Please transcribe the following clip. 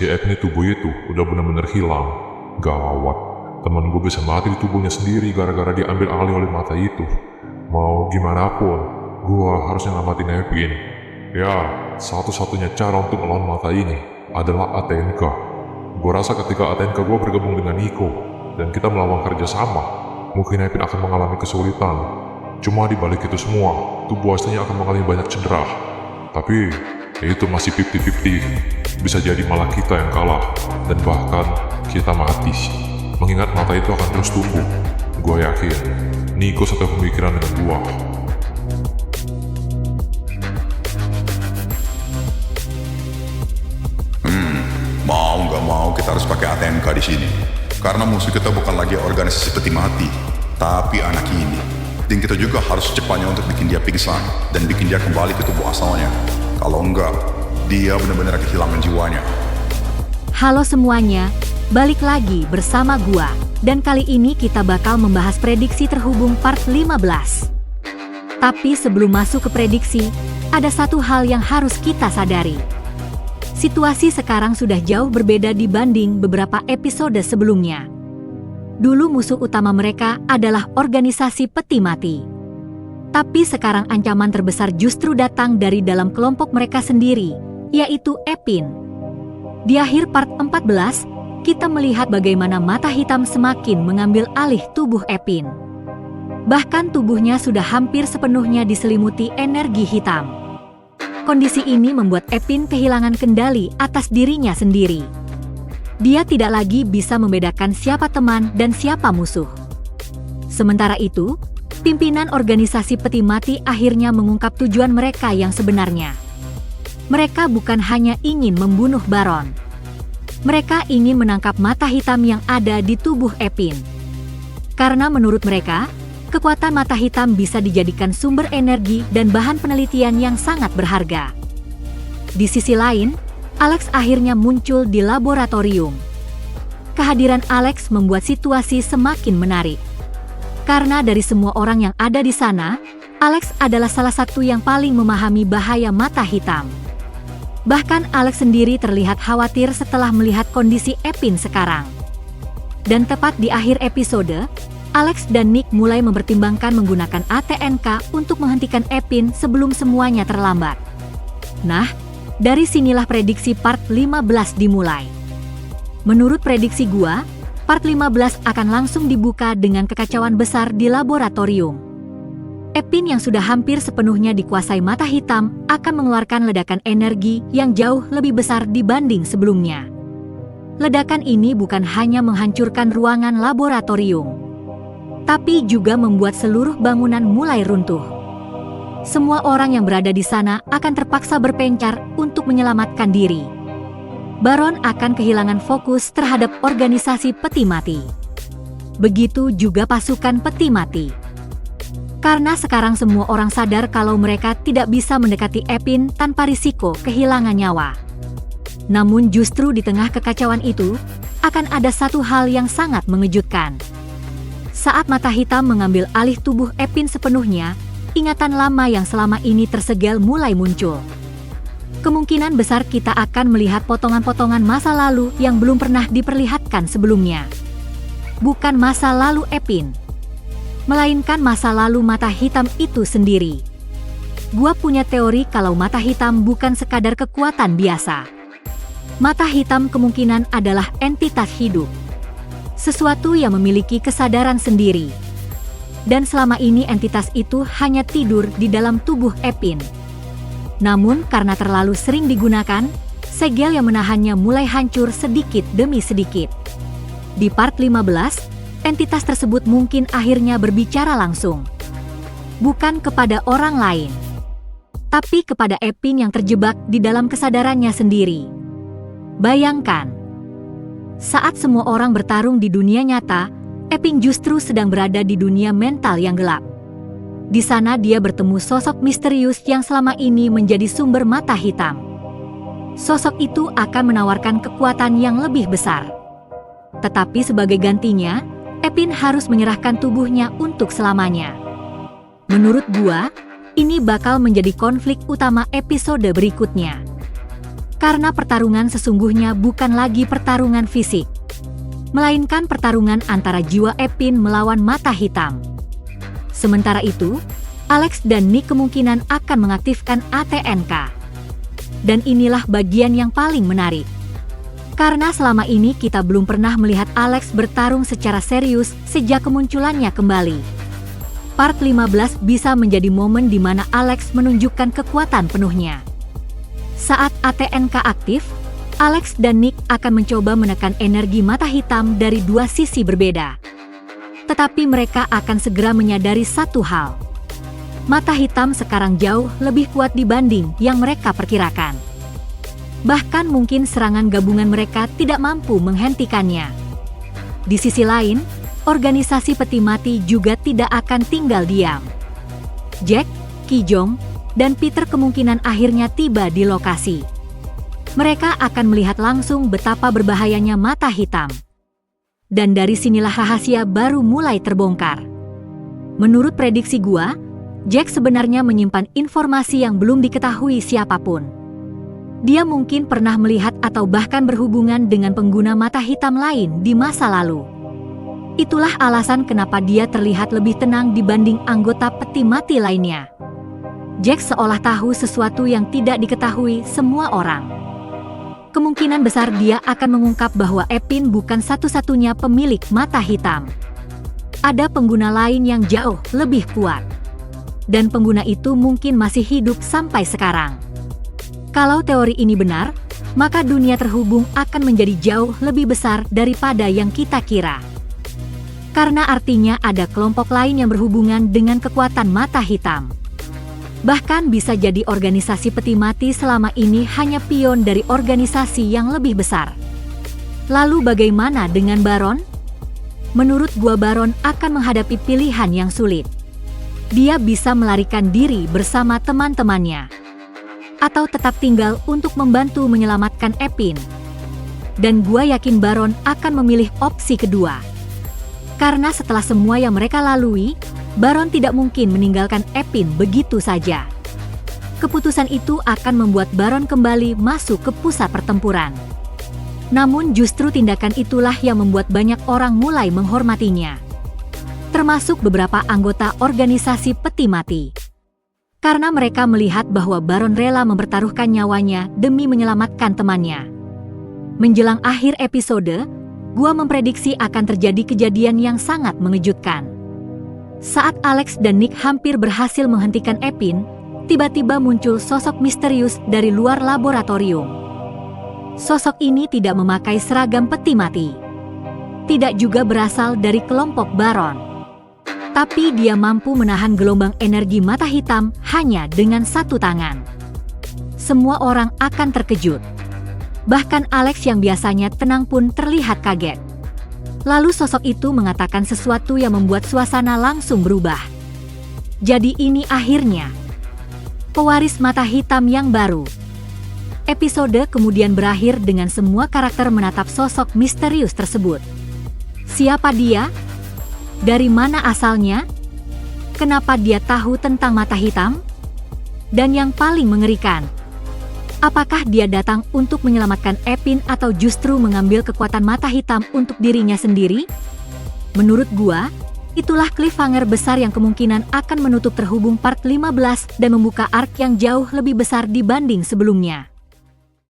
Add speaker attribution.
Speaker 1: Si Epin tubuh itu udah benar-benar hilang. Gawat, teman gue bisa mati di tubuhnya sendiri gara-gara diambil alih oleh mata itu. Mau gimana pun, gue harus nyelamatin Epin. Ya, satu-satunya cara untuk melawan mata ini adalah ATNK. Gue rasa ketika ATNK gue bergabung dengan Nico dan kita melawan kerjasama, mungkin Epin akan mengalami kesulitan. Cuma di balik itu semua, tubuh aslinya akan mengalami banyak cedera. Tapi, itu masih 50-50. Bisa jadi malah kita yang kalah, dan bahkan kita mati. Mengingat mata itu akan terus tumbuh. Gue yakin, Nico satu pemikiran dengan gue.
Speaker 2: Mau nggak mau kita harus pakai ATNK di sini. Karena musuh kita bukan lagi organisasi peti mati, tapi anak ini. Dan kita juga harus secepatnya untuk bikin dia pingsan dan bikin dia kembali ke tubuh asalnya. Kalau enggak, dia benar-benar kehilangan jiwanya.
Speaker 3: Halo semuanya, balik lagi bersama gua. Dan kali ini kita bakal membahas prediksi terhubung part 15. Tapi sebelum masuk ke prediksi, ada satu hal yang harus kita sadari. Situasi sekarang sudah jauh berbeda dibanding beberapa episode sebelumnya. Dulu musuh utama mereka adalah organisasi peti mati. Tapi sekarang ancaman terbesar justru datang dari dalam kelompok mereka sendiri, yaitu Epin. Di akhir part 14, kita melihat bagaimana mata hitam semakin mengambil alih tubuh Epin. Bahkan tubuhnya sudah hampir sepenuhnya diselimuti energi hitam. Kondisi ini membuat Epin kehilangan kendali atas dirinya sendiri. Dia tidak lagi bisa membedakan siapa teman dan siapa musuh. Sementara itu, pimpinan organisasi peti mati akhirnya mengungkap tujuan mereka yang sebenarnya. Mereka bukan hanya ingin membunuh Baron. Mereka ingin menangkap mata hitam yang ada di tubuh Epin. Karena menurut mereka, kekuatan mata hitam bisa dijadikan sumber energi dan bahan penelitian yang sangat berharga. Di sisi lain, Alex akhirnya muncul di laboratorium. Kehadiran Alex membuat situasi semakin menarik. Karena dari semua orang yang ada di sana, Alex adalah salah satu yang paling memahami bahaya mata hitam. Bahkan Alex sendiri terlihat khawatir setelah melihat kondisi Epin sekarang. Dan tepat di akhir episode, Alex dan Nick mulai mempertimbangkan menggunakan ATNK untuk menghentikan Epin sebelum semuanya terlambat. Nah, dari sinilah prediksi part 15 dimulai. Menurut prediksi gua, part 15 akan langsung dibuka dengan kekacauan besar di laboratorium. Epin yang sudah hampir sepenuhnya dikuasai mata hitam akan mengeluarkan ledakan energi yang jauh lebih besar dibanding sebelumnya. Ledakan ini bukan hanya menghancurkan ruangan laboratorium, tapi juga membuat seluruh bangunan mulai runtuh. Semua orang yang berada di sana akan terpaksa berpencar untuk menyelamatkan diri. Baron akan kehilangan fokus terhadap organisasi peti mati. Begitu juga pasukan peti mati. Karena sekarang semua orang sadar kalau mereka tidak bisa mendekati Epin tanpa risiko kehilangan nyawa. Namun justru di tengah kekacauan itu, akan ada satu hal yang sangat mengejutkan. Saat mata hitam mengambil alih tubuh Epin sepenuhnya, ingatan lama yang selama ini tersegel mulai muncul. Kemungkinan besar kita akan melihat potongan-potongan masa lalu yang belum pernah diperlihatkan sebelumnya. Bukan masa lalu Epin, melainkan masa lalu mata hitam itu sendiri. Gua punya teori kalau mata hitam bukan sekadar kekuatan biasa. Mata hitam kemungkinan adalah entitas hidup. Sesuatu yang memiliki kesadaran sendiri. Dan selama ini entitas itu hanya tidur di dalam tubuh Epin. Namun karena terlalu sering digunakan, segel yang menahannya mulai hancur sedikit demi sedikit. Di part 15, entitas tersebut mungkin akhirnya berbicara langsung. Bukan kepada orang lain, tapi kepada Epin yang terjebak di dalam kesadarannya sendiri. Bayangkan, saat semua orang bertarung di dunia nyata, Epin justru sedang berada di dunia mental yang gelap. Di sana dia bertemu sosok misterius yang selama ini menjadi sumber mata hitam. Sosok itu akan menawarkan kekuatan yang lebih besar. Tetapi sebagai gantinya, Epin harus menyerahkan tubuhnya untuk selamanya. Menurut gua, ini bakal menjadi konflik utama episode berikutnya. Karena pertarungan sesungguhnya bukan lagi pertarungan fisik, melainkan pertarungan antara jiwa Epin melawan mata hitam. Sementara itu, Alex dan Nick kemungkinan akan mengaktifkan ATNK. Dan inilah bagian yang paling menarik. Karena selama ini kita belum pernah melihat Alex bertarung secara serius sejak kemunculannya kembali. Part 15 bisa menjadi momen di mana Alex menunjukkan kekuatan penuhnya. Saat ATNK aktif, Alex dan Nick akan mencoba menekan energi mata hitam dari dua sisi berbeda. Tetapi mereka akan segera menyadari satu hal. Mata hitam sekarang jauh lebih kuat dibanding yang mereka perkirakan. Bahkan mungkin serangan gabungan mereka tidak mampu menghentikannya. Di sisi lain, organisasi peti mati juga tidak akan tinggal diam. Jack, Kijong, dan Peter kemungkinan akhirnya tiba di lokasi. Mereka akan melihat langsung betapa berbahayanya mata hitam. Dan dari sinilah rahasia baru mulai terbongkar. Menurut prediksi gua, Jack sebenarnya menyimpan informasi yang belum diketahui siapapun. Dia mungkin pernah melihat atau bahkan berhubungan dengan pengguna mata hitam lain di masa lalu. Itulah alasan kenapa dia terlihat lebih tenang dibanding anggota peti mati lainnya. Jack seolah tahu sesuatu yang tidak diketahui semua orang. Kemungkinan besar dia akan mengungkap bahwa Epin bukan satu-satunya pemilik mata hitam. Ada pengguna lain yang jauh lebih kuat. Dan pengguna itu mungkin masih hidup sampai sekarang. Kalau teori ini benar, maka dunia terhubung akan menjadi jauh lebih besar daripada yang kita kira. Karena artinya ada kelompok lain yang berhubungan dengan kekuatan mata hitam. Bahkan bisa jadi organisasi peti mati selama ini hanya pion dari organisasi yang lebih besar. Lalu bagaimana dengan Baron? Menurut gua Baron akan menghadapi pilihan yang sulit. Dia bisa melarikan diri bersama teman-temannya. Atau tetap tinggal untuk membantu menyelamatkan Epin. Dan gua yakin Baron akan memilih opsi kedua. Karena setelah semua yang mereka lalui, Baron tidak mungkin meninggalkan Epin begitu saja. Keputusan itu akan membuat Baron kembali masuk ke pusat pertempuran. Namun justru tindakan itulah yang membuat banyak orang mulai menghormatinya. Termasuk beberapa anggota organisasi peti mati. Karena mereka melihat bahwa Baron rela mempertaruhkan nyawanya demi menyelamatkan temannya. Menjelang akhir episode, gua memprediksi akan terjadi kejadian yang sangat mengejutkan. Saat Alex dan Nick hampir berhasil menghentikan Epin, tiba-tiba muncul sosok misterius dari luar laboratorium. Sosok ini tidak memakai seragam peti mati. Tidak juga berasal dari kelompok Baron. Tapi dia mampu menahan gelombang energi mata hitam hanya dengan satu tangan. Semua orang akan terkejut. Bahkan Alex yang biasanya tenang pun terlihat kaget. Lalu sosok itu mengatakan sesuatu yang membuat suasana langsung berubah. Jadi ini akhirnya pewaris mata hitam yang baru. Episode kemudian berakhir dengan semua karakter menatap sosok misterius tersebut. Siapa dia? Dari mana asalnya? Kenapa dia tahu tentang mata hitam? Dan yang paling mengerikan, apakah dia datang untuk menyelamatkan Epin atau justru mengambil kekuatan mata hitam untuk dirinya sendiri? Menurut gua, itulah cliffhanger besar yang kemungkinan akan menutup terhubung part 15 dan membuka arc yang jauh lebih besar dibanding sebelumnya.